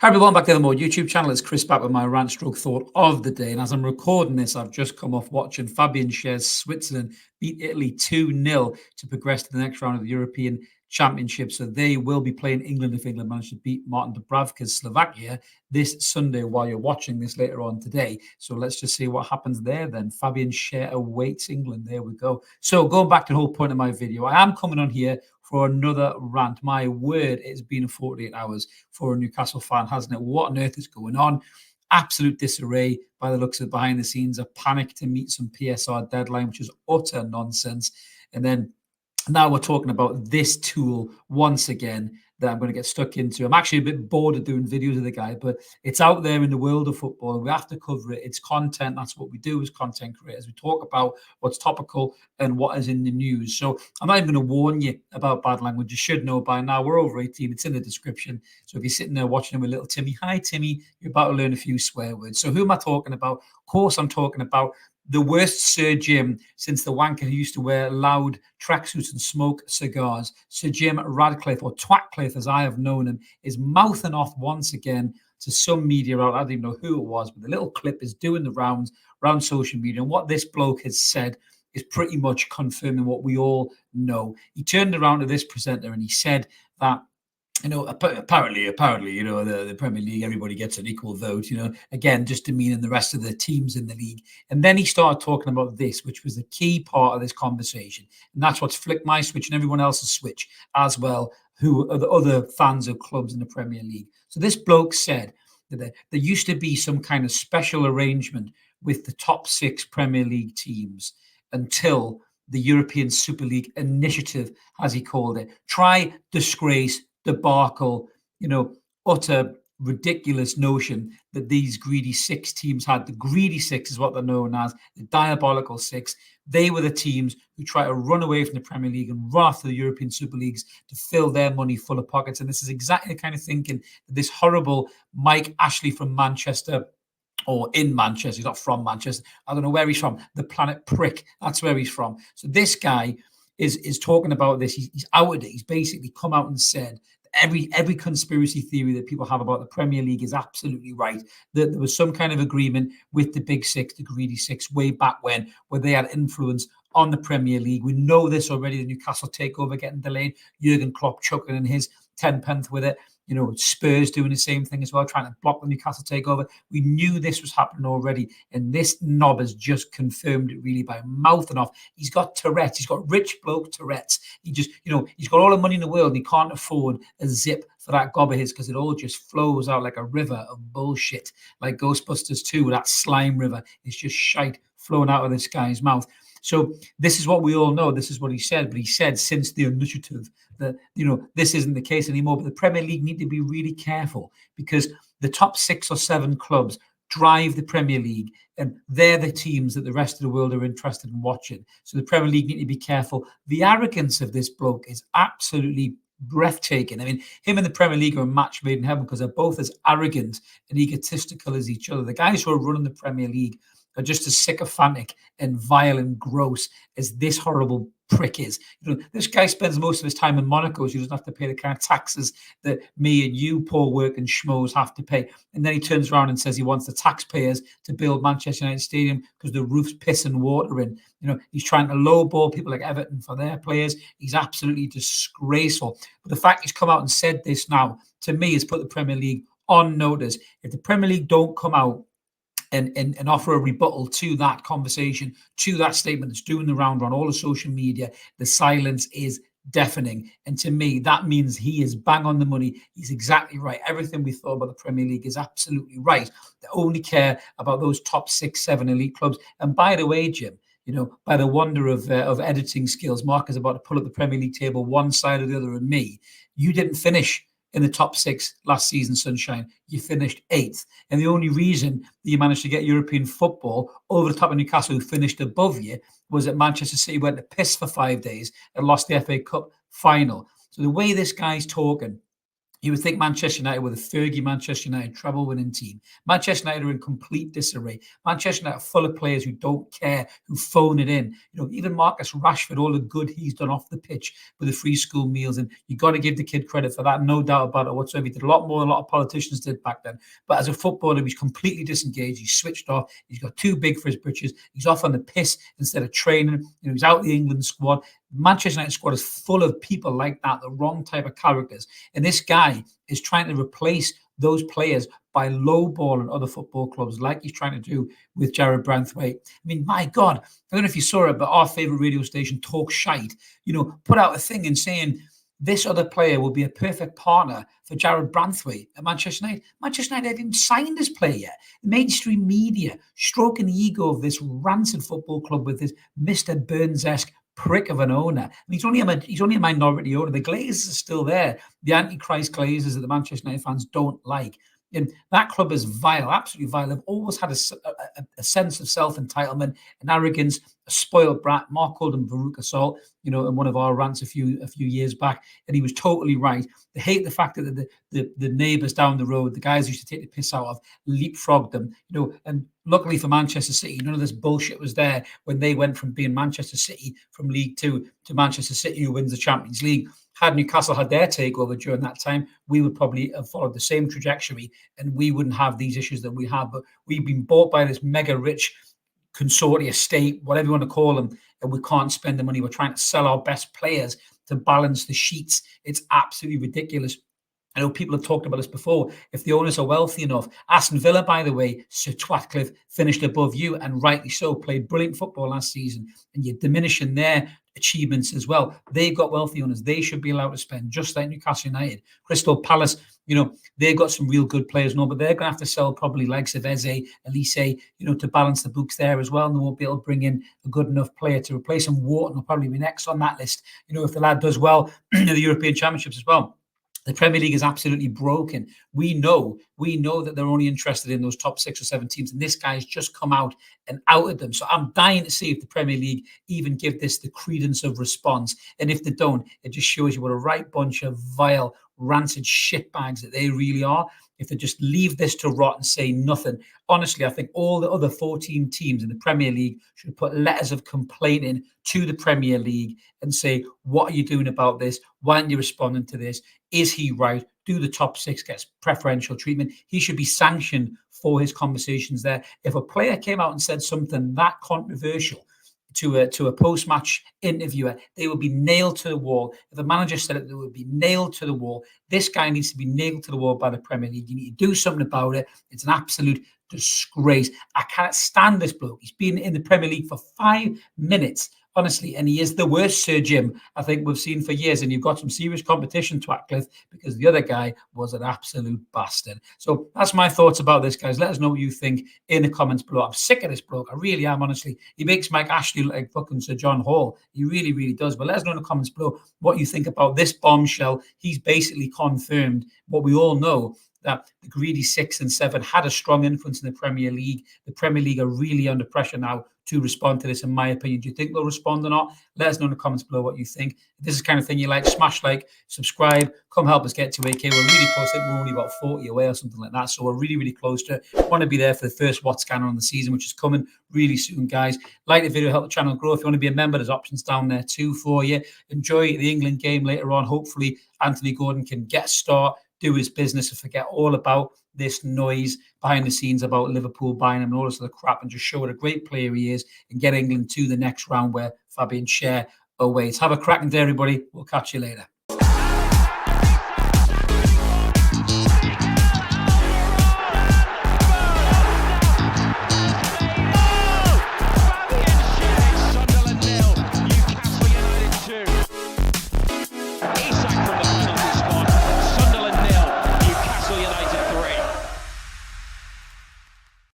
Hi everyone, back to the More YouTube channel. It's Chris back with my rant stroke thought of the day. And as I'm recording this, I've just come off watching Fabian Schär's Switzerland beat Italy 2-0 to progress to the next round of the European Championship. So they will be playing England if England manage to beat Martin Dubravka's Slovakia this Sunday while you're watching this later on today. So let's just see what happens there then. Fabian Schär awaits England. There we go. So going back to the whole point of my video, I am coming on here for another rant. My word, it's been 48 hours for a Newcastle fan, hasn't it? What on earth is going on? Absolute disarray by the looks of behind the scenes, a panic to meet some PSR deadline, which is utter nonsense. And then now we're talking about this tool once again that I'm going to get stuck into. I'm actually a bit bored of doing videos of the guy, but it's out there in the world of football. We have to cover it. It's content. That's what we do as content creators. We talk about what's topical and what is in the news. So I'm not even going to warn you about bad language. You should know by now. We're over 18. It's in the description. So if you're sitting there watching with little Timmy, hi Timmy, you're about to learn a few swear words. So who am I talking about? Of course, I'm talking about the worst Sir Jim since the wanker who used to wear loud tracksuits and smoke cigars. Sir Jim Radcliffe, or Twatcliffe as I have known him, is mouthing off once again to some media out. I don't even know who it was, but the little clip is doing the rounds around social media. And what this bloke has said is pretty much confirming what we all know. He turned around to this presenter and he said that, apparently, the Premier League, everybody gets an equal vote, again, just demeaning the rest of the teams in the league. And then he started talking about this, which was the key part of this conversation. And that's what's flicked my switch and everyone else's switch as well, who are the other fans of clubs in the Premier League. So this bloke said that there used to be some kind of special arrangement with the top 6 Premier League teams until the European Super League initiative, as he called it. Try, disgrace, debacle, utter ridiculous notion that these greedy 6 teams had. The greedy 6 is what they're known as, the diabolical 6. They were the teams who try to run away from the Premier League and run after the European Super Leagues to fill their money full of pockets. And this is exactly the kind of thinking that this horrible Mike Ashley from Manchester, or in Manchester, he's not from Manchester, I don't know where he's from, the planet prick, that's where he's from. So this guy is talking about this. He's outed it. He's basically come out and said every conspiracy theory that people have about the Premier League is absolutely right. That there was some kind of agreement with the big 6, the greedy 6, way back when, where they had influence on the Premier League. We know this already. The Newcastle takeover getting delayed, Jurgen Klopp chucking in his 10 pence with it. Spurs doing the same thing as well, trying to block the Newcastle takeover. We knew this was happening already, and this knob has just confirmed it really by mouthing off. He's got Tourette's. He's got rich bloke Tourette's. He just, he's got all the money in the world, and he can't afford a zip for that gob of his because it all just flows out like a river of bullshit, like Ghostbusters 2, that slime river. It's just shite flowing out of this guy's mouth. So this is what we all know. This is what he said. But he said since the initiative that, this isn't the case anymore. But the Premier League need to be really careful because the top 6 or 7 clubs drive the Premier League, and they're the teams that the rest of the world are interested in watching. So the Premier League need to be careful. The arrogance of this bloke is absolutely breathtaking. I mean, him and the Premier League are a match made in heaven because they're both as arrogant and egotistical as each other. The guys who are running the Premier League are just as sycophantic and vile and gross as this horrible prick is. This guy spends most of his time in Monaco, so he doesn't have to pay the kind of taxes that me and you poor working schmoes have to pay. And then he turns around and says he wants the taxpayers to build Manchester United Stadium because the roof's pissing water in. He's trying to lowball people like Everton for their players. He's absolutely disgraceful. But the fact he's come out and said this now, to me, has put the Premier League on notice. If the Premier League don't come out and offer a rebuttal to that conversation, to that statement that's doing the round on all the social media, the silence is deafening. And to me, that means he is bang on the money. He's exactly right. Everything we thought about the Premier League is absolutely right. They only care about those top 6, 7 elite clubs. And by the way, Jim, by the wonder of editing skills, Mark is about to pull up the Premier League table one side or the other, and me, you didn't finish in the top 6 last season, Sunshine. You finished 8th. And the only reason that you managed to get European football over the top of Newcastle, who finished above you, was that Manchester City went to piss for 5 days and lost the FA Cup final. So the way this guy's talking You would think Manchester United were the Fergie Manchester United treble-winning team. Manchester United are in complete disarray. Manchester United are full of players who don't care, who phone it in. Even Marcus Rashford, all the good he's done off the pitch with the free school meals, and you got to give the kid credit for that, no doubt about it whatsoever. He did a lot more than a lot of politicians did back then. But as a footballer, he's completely disengaged. He's switched off. He's got too big for his britches. He's off on the piss instead of training. He's out the England squad. Manchester United squad is full of people like that, the wrong type of characters. And this guy is trying to replace those players by lowballing other football clubs like he's trying to do with Jared Branthwaite. I mean, my God, I don't know if you saw it, but our favourite radio station, Talk Shite, put out a thing and saying this other player will be a perfect partner for Jared Branthwaite at Manchester United. Manchester United haven't signed this player yet. The mainstream media stroking the ego of this rancid football club with this Mr. Burns-esque prick of an owner. And he's only a minority owner. The Glazers are still there. The Antichrist Glazers that the Manchester United fans don't like. And that club is vile, absolutely vile. They've always had a sense of self-entitlement and arrogance, a spoiled brat. Mark called him Veruca Salt, in one of our rants a few years back, and he was totally right. They hate the fact that the neighbours down the road, the guys who used to take the piss out of, leapfrogged them, and luckily for Manchester City, none of this bullshit was there when they went from being Manchester City from League Two to Manchester City who wins the Champions League. Had Newcastle had their takeover during that time, we would probably have followed the same trajectory and we wouldn't have these issues that we have. But we've been bought by this mega rich consortia state, whatever you want to call them, and we can't spend the money. We're trying to sell our best players to balance the sheets. It's absolutely ridiculous. I know people have talked about this before. If the owners are wealthy enough, Aston Villa, by the way, Sir Ratcliffe finished above you, and rightly so, played brilliant football last season, and you're diminishing their achievements as well. They've got wealthy owners. They should be allowed to spend, just like Newcastle United. Crystal Palace, they've got some real good players, but they're going to have to sell probably likes of Eze, Elise, to balance the books there as well, and they won't be able to bring in a good enough player to replace him. Wharton will probably be next on that list, if the lad does well in the European Championships as well. The Premier League is absolutely broken. We know that they're only interested in those top 6 or 7 teams, and this guy's just come out and outed them. So I'm dying to see if the Premier League even give this the credence of response. And if they don't, it just shows you what a right bunch of vile, rancid shitbags that they really are. If they just leave this to rot and say nothing. Honestly, I think all the other 14 teams in the Premier League should put letters of complaint in to the Premier League and say, what are you doing about this? Why aren't you responding to this? Is he right? Do the top 6 get preferential treatment? He should be sanctioned for his conversations there. If a player came out and said something that controversial to a post-match interviewer, they would be nailed to the wall. If the manager said it, they would be nailed to the wall. This guy needs to be nailed to the wall by the Premier League. You need to do something about it. It's an absolute disgrace. I can't stand this bloke. He's been in the Premier League for 5 minutes, honestly, and he is the worst Sir Jim I think we've seen for years. And you've got some serious competition to Ratcliffe because the other guy was an absolute bastard. So that's my thoughts about this, guys. Let us know what you think in the comments below. I'm sick of this bloke. I really am, honestly. He makes Mike Ashley look like fucking Sir John Hall. He really, really does. But let us know in the comments below what you think about this bombshell. He's basically confirmed what we all know, that the greedy 6 and 7 had a strong influence in the Premier League. The Premier League are really under pressure now to respond to this, in my opinion. Do you think they'll respond or not? Let us know in the comments below what you think. If this is the kind of thing you like, smash like, subscribe, come help us get to 8K. We're really close. I think we're only about 40 away or something like that. So we're really, really close to it. Want to be there for the first What Scanner on the season, which is coming really soon, guys. Like the video, help the channel grow. If you want to be a member, there's options down there too for you. Enjoy the England game later on. Hopefully, Anthony Gordon can get a start, do his business, and forget all about this noise behind the scenes about Liverpool buying him and all this other crap, and just show what a great player he is and get England to the next round where Fabian Schär awaits. Have a cracking day, everybody. We'll catch you later.